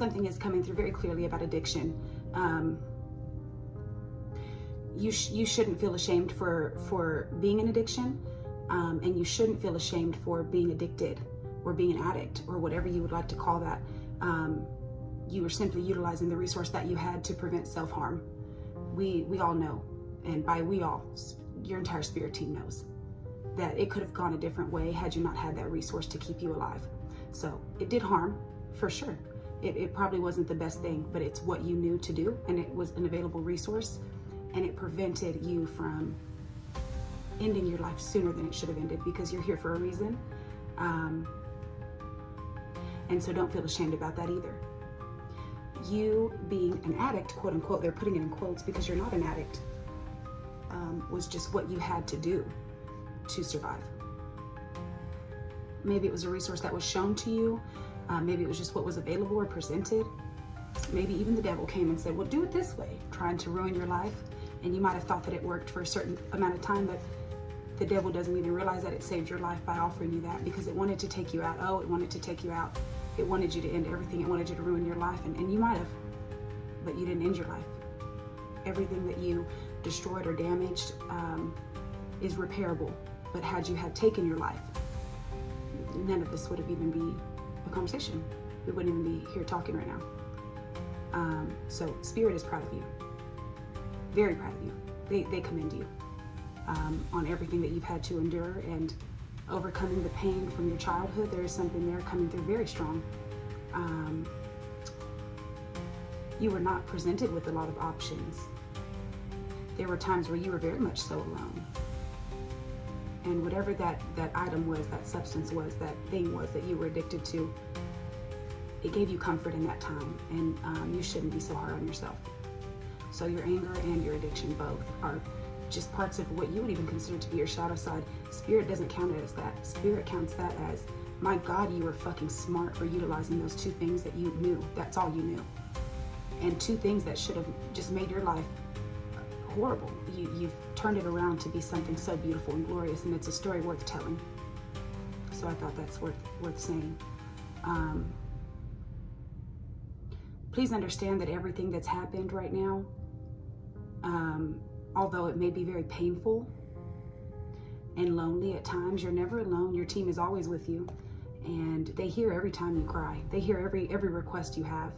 Something is coming through very clearly about addiction. You shouldn't feel ashamed for being an addiction, and you shouldn't feel ashamed for being addicted or being an addict or whatever you would like to call that. You were simply utilizing the resource that you had to prevent self-harm. We all know, and by we all, your entire spirit team knows, that it could have gone a different way had you not had that resource to keep you alive. So it did harm, for sure. It probably wasn't the best thing, but it's what you knew to do, and it was an available resource, and it prevented you from ending your life sooner than it should have ended, because you're here for a reason. And so don't feel ashamed about that either. You being an addict, quote unquote, they're putting it in quotes because you're not an addict, was just what you had to do to survive. Maybe it was a resource that was shown to you. Maybe it was just what was available or presented. Maybe even the devil came and said, well, do it this way, trying to ruin your life. And you might have thought that it worked for a certain amount of time, but the devil doesn't even realize that it saved your life by offering you that, because it wanted to take you out. Oh, it wanted to take you out. It wanted you to end everything. It wanted you to ruin your life. And you might have, but you didn't end your life. Everything that you destroyed or damaged is repairable. But had you had taken your life, none of this would have even been a conversation. We wouldn't even be here talking right now. So Spirit is proud of you. Very proud of you. They commend you on everything that you've had to endure and overcoming the pain from your childhood. There is something there coming through very strong. You were not presented with a lot of options. There were times where you were very much so alone. And whatever that item was, that substance was, that thing was that you were addicted to, it gave you comfort in that time. And you shouldn't be so hard on yourself. So your anger and your addiction both are just parts of what you would even consider to be your shadow side. Spirit doesn't count it as that. Spirit counts that as, my God, you were fucking smart for utilizing those two things that you knew. That's all you knew. And two things that should have just made your life horrible. You've turned it around to be something so beautiful and glorious, and it's a story worth telling. So I thought that's worth saying. Please understand that everything that's happened right now, although it may be very painful and lonely at times, you're never alone. Your team is always with you, and they hear every time you cry. They hear every request you have.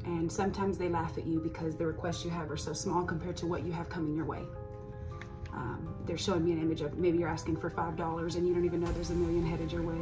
And sometimes they laugh at you because the requests you have are so small compared to what you have coming your way. They're showing me an image of maybe you're asking for $5 and you don't even know there's a million headed your way.